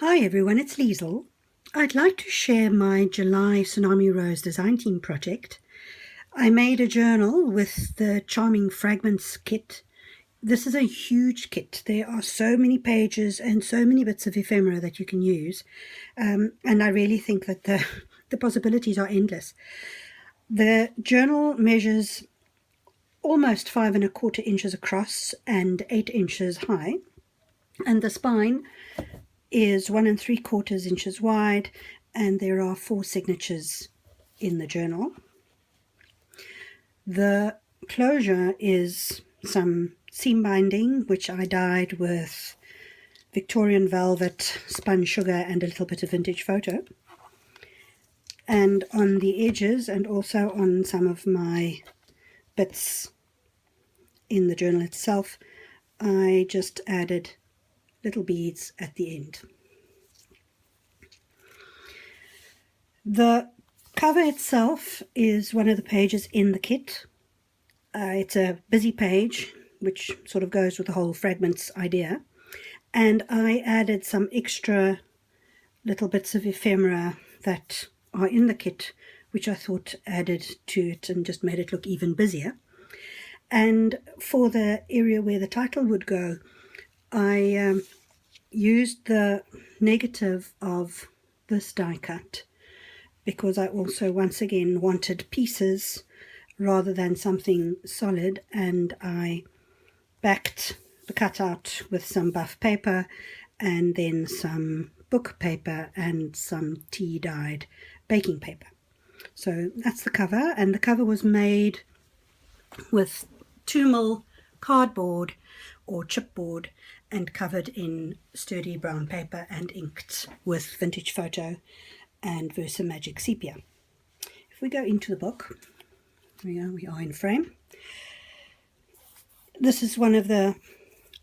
Hi everyone, it's Liesl. I'd like to share my July Tsunami Rose design team project. I made a journal with the Charming Fragments kit. This is a huge kit. There are so many pages and so many bits of ephemera that you can use. And I really think that the possibilities are endless. The journal measures almost 5¼ inches across and 8 inches high. And the spine is 1¾ inches wide, and there are 4 signatures in the journal. The closure is some seam binding, which I dyed with Victorian velvet, spun sugar, and a little bit of vintage photo. And on the edges, and also on some of my bits in the journal itself, I just added little beads at the end. The cover itself is one of the pages in the kit. It's a busy page, which sort of goes with the whole fragments idea. And I added some extra little bits of ephemera that are in the kit, which I thought added to it and just made it look even busier. And for the area where the title would go, I used the negative of this die cut because I also once again wanted pieces rather than something solid, and I backed the cutout with some buff paper and then some book paper and some tea dyed baking paper. So that's the cover, and the cover was made with 2mm cardboard or chipboard and covered in sturdy brown paper and inked with vintage photo and Versa Magic sepia. If we go into the book, we are in frame. This is one of the,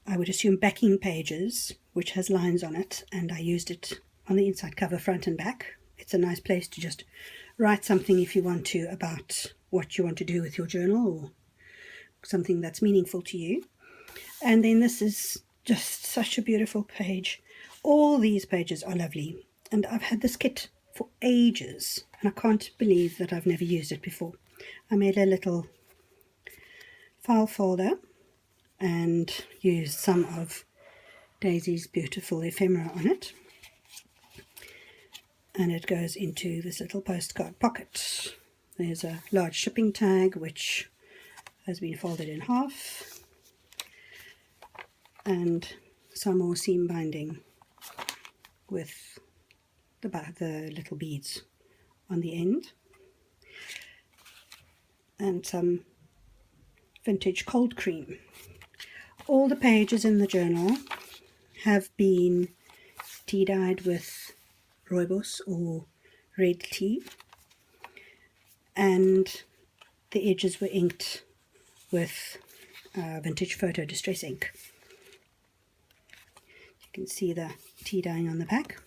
I would assume, backing pages, which has lines on it, and I used it on the inside cover, front and back. It's a nice place to just write something if you want to about what you want to do with your journal or something that's meaningful to you. And then this is just such a beautiful page. All these pages are lovely, and I've had this kit for ages and I can't believe that I've never used it before. I made a little file folder and used some of Daisy's beautiful ephemera on it, and it goes into this little postcard pocket. There's a large shipping tag which has been folded in half, and some more seam binding with the little beads on the end, and some vintage cold cream. All the pages in the journal have been tea dyed with rooibos or red tea, and the edges were inked with vintage photo distress ink. You can see the tea dyeing on the back.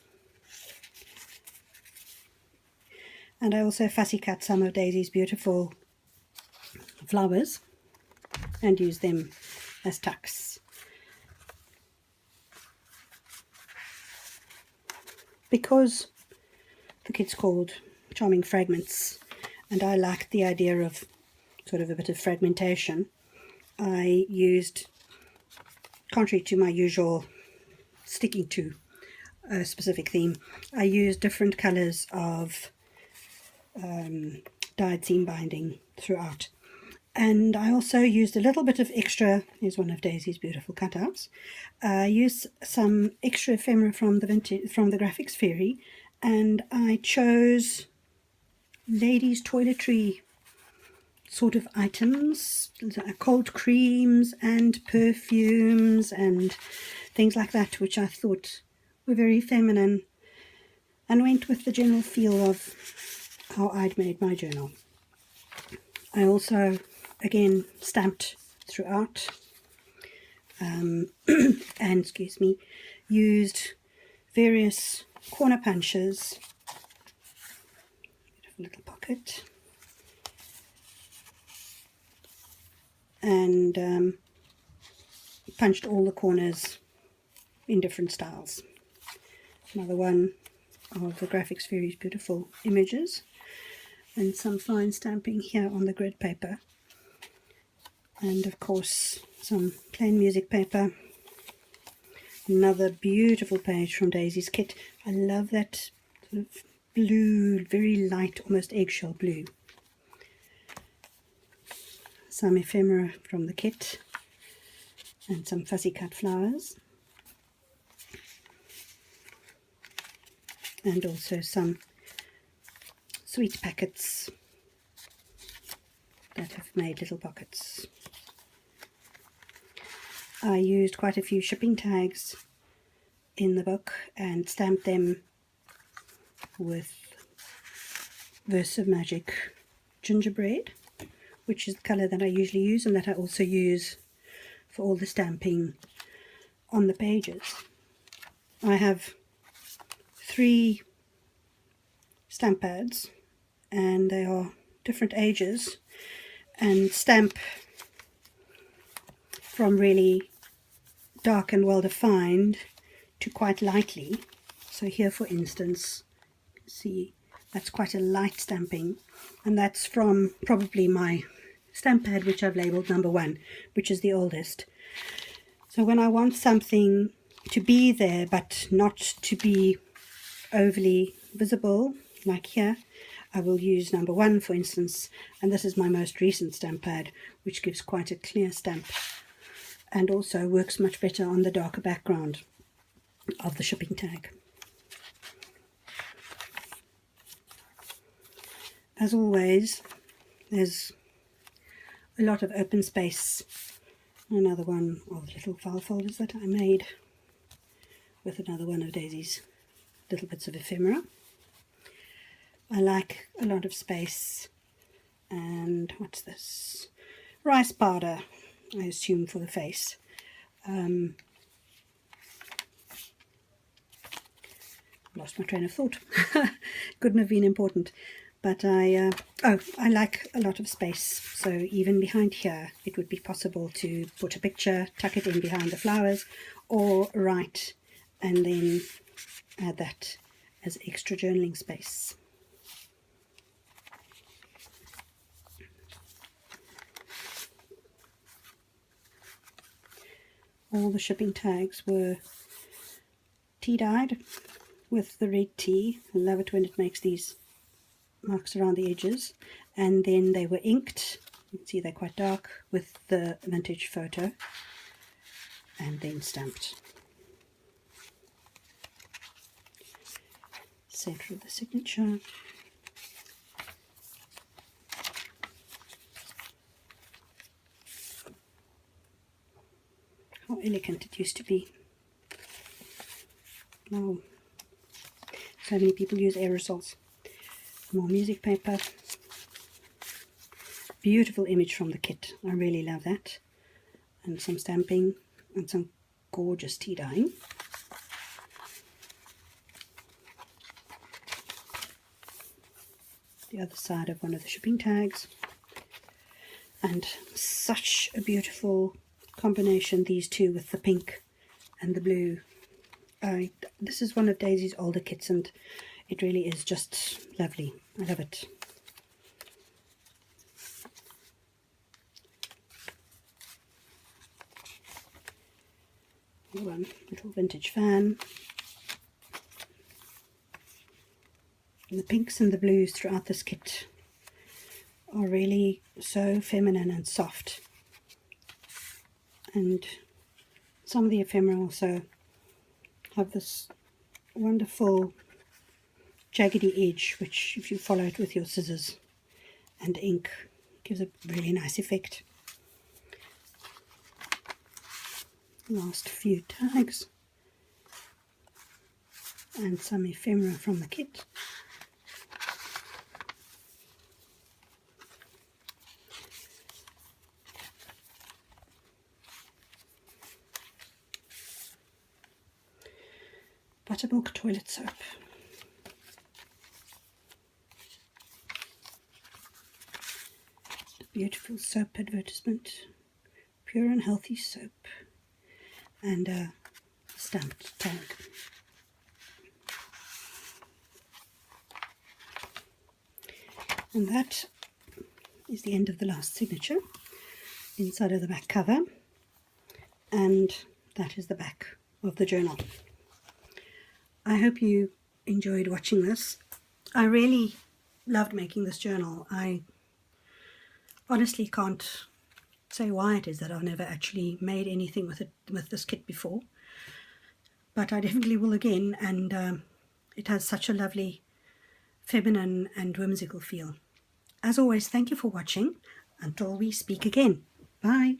And I also fussy cut some of Daisy's beautiful flowers and used them as tucks. Because the kit's called Charming Fragments, and I liked the idea of sort of a bit of fragmentation, I used, contrary to my usual sticking to a specific theme, I used different colours of dyed seam binding throughout. And I also used a little bit of extra, here's one of Daisy's beautiful cutouts. I used some extra ephemera from the Graphics Fairy, and I chose ladies' toiletry sort of items, cold creams and perfumes and things like that, which I thought were very feminine and went with the general feel of how I'd made my journal. I also again stamped throughout and used various corner punches, a little pocket, and punched all the corners in different styles. Another one of the Graphics Fairies beautiful images, and some fine stamping here on the grid paper, and of course some plain music paper. Another beautiful page from Daisy's kit. I love that sort of blue, very light, almost eggshell blue. Some ephemera from the kit, and some fussy cut flowers, and also some sweet packets that have made little pockets. I used quite a few shipping tags in the book and stamped them with Verse of Magic gingerbread, which is the colour that I usually use and that I also use for all the stamping on the pages. I have 3 stamp pads, and they are different ages and stamp from really dark and well defined to quite lightly. So here, for instance, see, that's quite a light stamping, and that's from probably my stamp pad which I've labelled number 1, which is the oldest. So when I want something to be there but not to be overly visible, like here, I will use number 1 for instance, and this is my most recent stamp pad, which gives quite a clear stamp and also works much better on the darker background of the shipping tag. As always, there's a lot of open space. Another one of the little file folders that I made with another one of Daisy's little bits of ephemera. I like a lot of space. And what's this? Rice powder, I assume, for the face. Lost my train of thought. Couldn't have been important. But I like a lot of space, so even behind here it would be possible to put a picture, tuck it in behind the flowers, or write and then add that as extra journaling space. All the shipping tags were tea-dyed with the red tea. I love it when it makes these marks around the edges, and then they were inked. You can see they're quite dark with the vintage photo, and then stamped. Center of the signature. How elegant it used to be. Now so many people use aerosols. More music paper. Beautiful image from the kit. I really love that. And some stamping and some gorgeous tea dyeing. The other side of one of the shipping tags. And such a beautiful combination, these two, with the pink and the blue. This is one of Daisy's older kits, and it really is just lovely. I love it. One little vintage fan. And the pinks and the blues throughout this kit are really so feminine and soft. And some of the ephemera also have this wonderful jaggedy edge, which if you follow it with your scissors and ink, gives a really nice effect. Last few tags and some ephemera from the kit. Buttermilk toilet soap. Beautiful soap advertisement. Pure and healthy soap. And a stamped tag. And that is the end of the last signature inside of the back cover, and that is the back of the journal. I hope you enjoyed watching this. I really loved making this journal. I honestly can't say why it is that I've never actually made anything with this kit before, but I definitely will again, and it has such a lovely feminine and whimsical feel. As always, thank you for watching. Until we speak again. Bye.